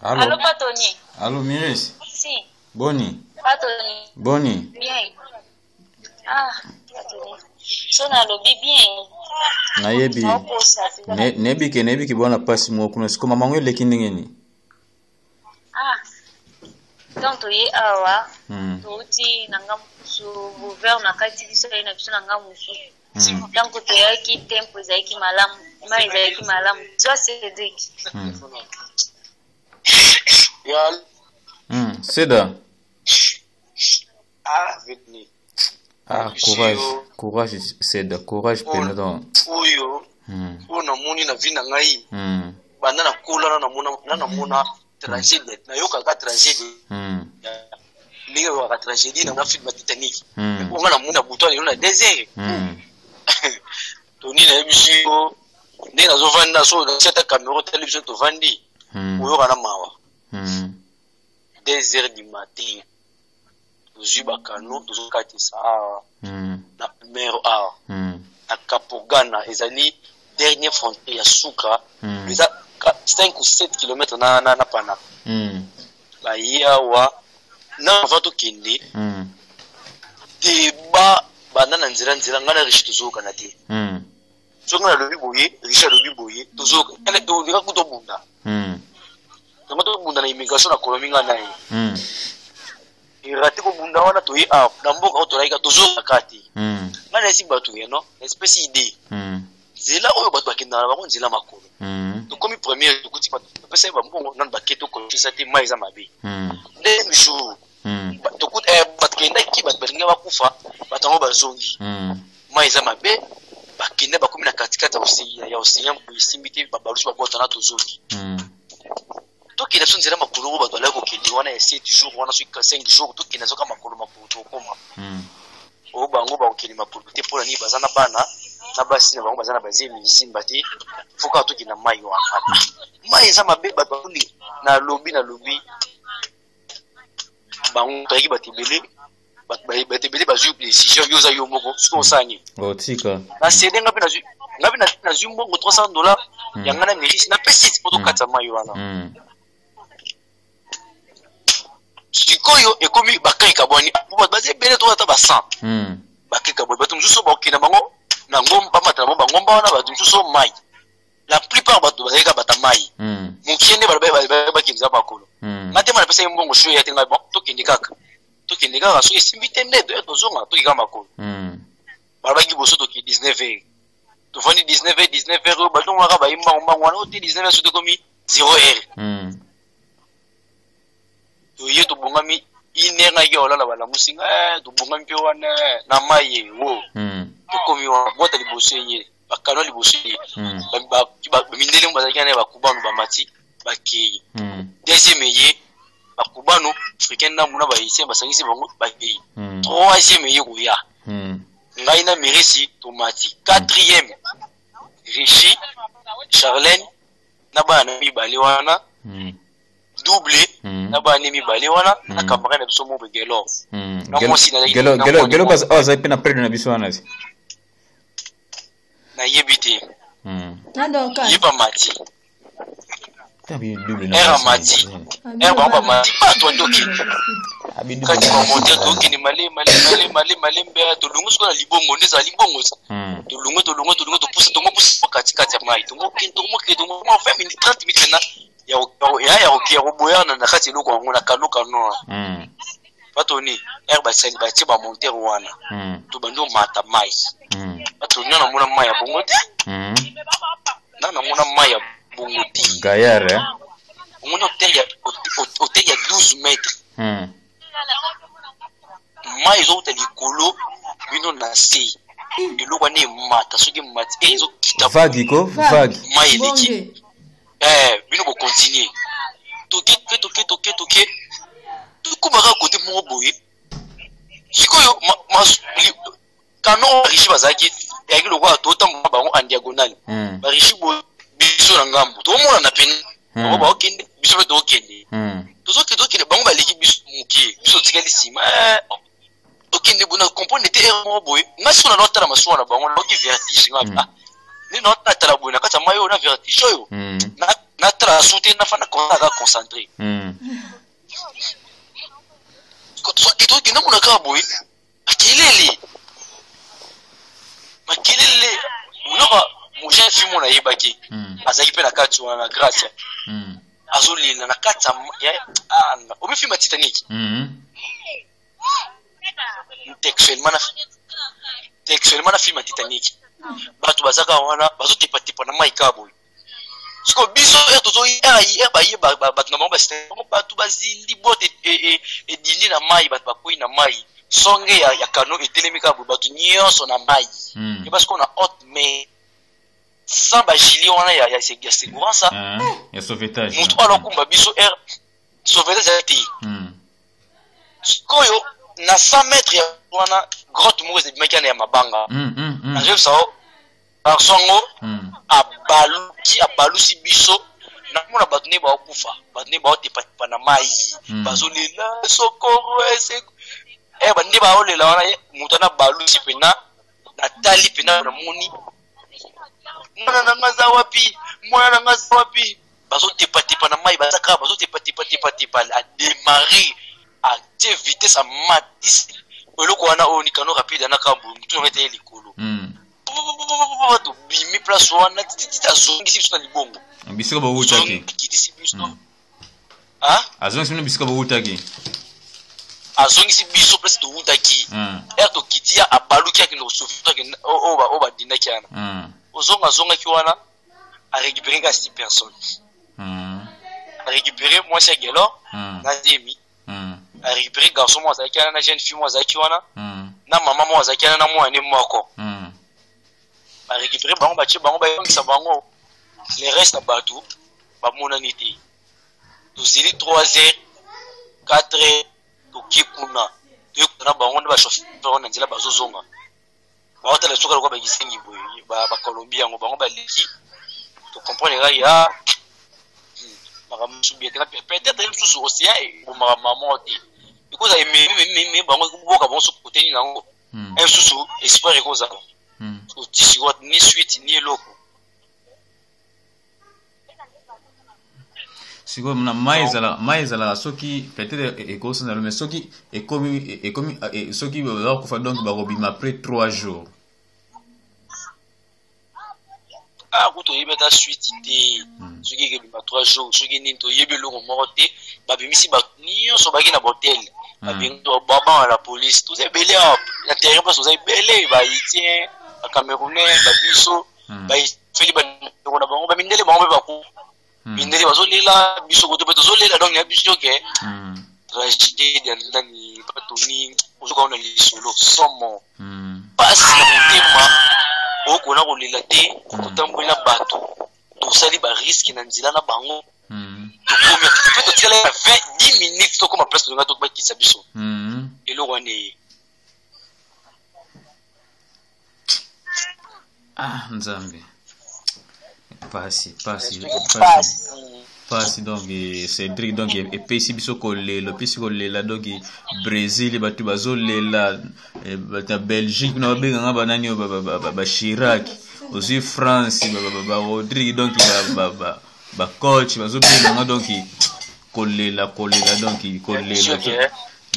Allô? Allô, pas Tony? Allô, Miris? Si. Boni? Pas Tony? Boni? Bien. Ah, pas Tony. So na lobi bien. Nayebi. Nebiki bwana pasi mo kuno siko mama ngwe lekindi ngeni. Ah. Donc to ye awa. Mm. Ti nanga su gouverne na kati biso ina biso nanga musu. Donc to ya ki tempo za ki malamu. Ma za ki malamu. So Cédric. Seda. Ah, Whitney. Ah, courage, Seda, courage pénétrant. Oyo. Ona muni na vina ngai. Bana na kula na muna tragédie. Na yoka ka tragédie. Liga wa ka tragédie na film Titanic. Onga na muna butwa na désert. Toni na ebisio. Ne na zo vanda so na seta caméra télévision to vandi. Oyo kana mawa. 2h du matin. Tozu bakano tozo katisa na mer na Kapogana ezali dernière frontière ya Suka les 5 ou 7 km na pana ba yawa na vato kende deba banana nzira ngana rishi tozoka na te ngana lobi boye Richard lobi boye tozoka ele to dika kuto bunda to bunda na immigration na Colombia na irate ko bunda wana to na mboka otolaika tozoka kati ngana esi batu no espèce idée zela oyo batu bakenda na bango nzela makolo to komi premier to kuti pesa ba mbongo nan baketo ko fisa te mai za mabe de jour to kuti batu kenda ki batu balinga bakufa batango bazongi mai za mabe bakenda bakomi na katikata ya océan isimbite babalusi bakota na tozongi to kina so nzela makolo batu ala ko kindi wana ya 7 jours wana so 5 jours to kina so ka makolo to koma o bango ba okeli makolo te pona ni bazana bana na basi na bango bazana bazemi simba te foka to kina mai wa mai za mabe batuli na lobi bango tayiki batibele batibele bazu décision yoza yo moko so sanyi otika na cede ngapi na zumbo $300 yangana mirisi na pesi poto kata mai wana sikoyo ekomi bakai kaboni baze bele to ata basa bakai kaboni bato mususu ba okina bango na ngomba mata na ngomba wana bato mususu mai la plupart bato bazeka bata mai mukiende ba kinza bakolo matema na pesa mbongo sho ya tenga bon to kindikaka so esimbite ndedo to zonga to kika makolo ba ki boso to ki 19h to fani 19h ba to ngaka ba imba wana o 19h so to komi 0h to to bongami inenga yo la bala musinga to bongami pe wana na maye wo to komi wa bota liboso ye bakano liboso ye ba mindele mbazakana ba kubanu ba mati bakei deuxième ye ba kubanu africain na muna ba ise basangisi bango bakei troisième ye kuya ngai na merisi to mati quatrième Rishi Charlène na bana mi bale wana double na bani mi bale wana na kamera na biso mo begelo na mosi na gelo bas za pena perdre na biso wana na yebite na doka yiba mati tabi double na era mati era mati pas toi doki abi kati ko monter doki ni male mbe to lungu so na libongo ndeza libongo sa to lungu to pusa to mo pusa kati ya mai to mo 20 minutes 30 minutes na ya roboyana na kati loko ngo na kanuka no patoni herba sali ba tiba monter wana to bando mata mai patoni na mona mai ya bongo te na mona mai ya bongo te gayare mona hotel ya 12 mètres mai zo te likolo bino na sei eloko ne mata soki mati ezo kita vague mai leki bino ko continuer toke tukumaka kote mo boye sikoyo kano rishi bazaki yaki lokwa to tamba bango en diagonale ba rishi bo biso na ngambo to mona na peni ba okende biso to okende to kende bango ba leki biso muki biso tikali sima to kende bona comprendre te mo boye ngaso na nota na maswa na bango loki vertige ngapa ni nota tala boye na kata mayo na vertige yo na trasu te na fana konaka concentré ito kina muna ka boy akilele makilele unaka mujin fi mona yebaki azaki pe na kati wana grâce azolila na kati ya obi fi Titanic textuellement na film Titanic batu bazaka wana bazotepa tepa na mai ka boy siko biso tozo batu na bango batu bazindi bote edindi na mai batu bakoi na mai songe ya kano etelemi ka boy batu nyonso na mai et parce qu'on a haute mais sans bagili wana ya sécurité ya sauvetage mutu alokumba biso sauvetage ati sikoyo na 100 mètres ya wana grotte moko ezebimaki ya mabanga na sao arsongo abalusi biso na mona bato ne baokufa bato ne baotepatepa na mai bazolela sokoro bande baolela wana moto ana balusi pena natali pena na moni mwana na nga za wapi bazotepatepa na mai bazaka bazotepatepa ademari ate vitesse a matisi eloko wana oyo nikano rapide na kambu mutu ngete likolo to bimi place wana tita zongisi biso na libongo bisika bawutaki kitisi biso azongisi bino bisika bawutaki azongisi biso place to wutaki to kitia abaluki akino sofitaki o badinaki ana zonga ki wana a récupérer 6 personnes a récupérer moi c'est Gelo na demi a récupérer garçon moi zaki na jeune fille moi zaki wana na maman moi zaki na mwana moko a récupérer bango ba yongisa bango les restes à bateau ba monanité to zili 3h 4h to kikuna to kuna bango ba chauffeur na nzela bazozonga ba hotela soka ko ba gisingi boy ba Colombia ngo bango ba leki to comprendre ya peut-être même sous océan et maman because I me bango boka bon so côté ni nango un sous espoir et cause so tisi wat ni suite ni loko siko na maizala soki peut-être ekosa na mais soki ekomi soki ba ko fa donc ba robima après 3 jours kuto yebeta suite te soki ke bima 3 jours soki ni to yebelo ko morte ba bimisi ba nyonso baki na hotel ba binto baba la police tout est belé la terre parce que vous avez belé ba itien a camerounais ba biso ba feli ba na bango ba mindele bango ba ku mindele bazolela biso ko to beto zolela donc ya biso ke tragédie de ni patoni uzuka ona lisolo somo pasi na tema oko na kolela te kotambola bato tosali ba risque na nzila na bango to tila 10 minutes to koma place to ba kitsa biso elo wane nzambe pasi donc Cédric donc et pesi biso kolelo donc Brésil batu bazolela bata Belgique na benga banani ba Chirac aussi France ba Rodrigue donc ba coach bazobenga donc kolela donc kolela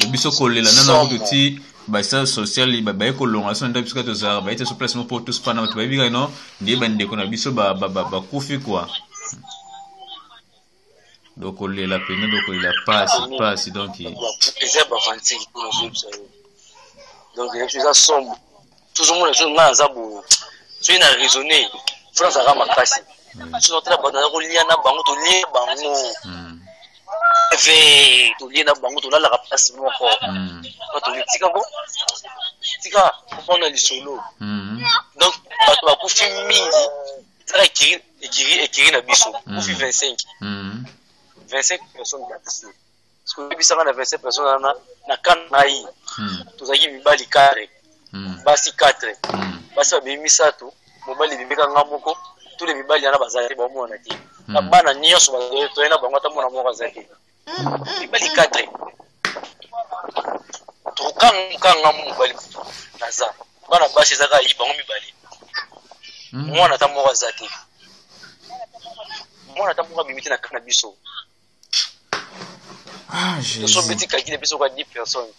biso kolela nana kuti ba ça social ba ekolonga so ndabisika to za ba ite so place mo pour tous pana batu ba bika no ndiye bande ko na biso ba kufi quoi. Donc on la peine donc il a passe donc il les herbes avantiques pour nous donc les choses sont toujours moins les choses na zabu tu na raisonner France a ramakasi sur notre bande na kolia na bango to lie bango ve to lie na bango to la place moko to tika go tika on a lisolo donc bato ba kufi mingi tra ekiri na biso kufi 25 personnes d'artistes. Parce que depuis ça, on a 25 personnes na Kanaï. Tous les mibali carré. Basi 4. Basi bimi sato. Mobali bimika ngamoko. Tous les mibali yana bazali ba mona ti. Na bana nyonso ba to ena bango ta mona mo bazali. Mibali 4. To kan mobali naza. Bana basi zaka yi bango mibali. Mwana ta mo bazali. mwana tambuka bimiti na kana biso. Ah, Jésus. So beti kakile biso kwa 10 personnes.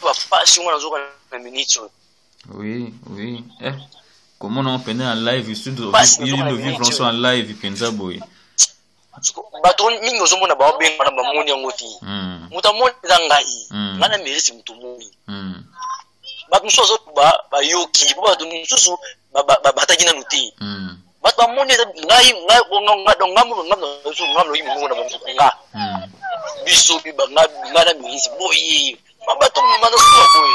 Ba passe mwana zoka na minute. Oui. Comment on peut en live, il doit vivre en live penza boy. Bato mingi ozomona ba benga na bamoni yango ti. Mutamoni zangai. Ngana merisi mutumuni. Bato musozo ba yoki, bato mususu bataki na nuti. Bato bamoni ngai ngamu yimuna bamukunga. Biso bi ngana merisi boy. Bato mano boy.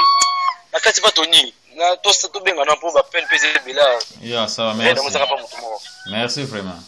Nakati bato ni na tosta to benga na po ba pen pese bila. Ya ça va, merci. Merci vraiment.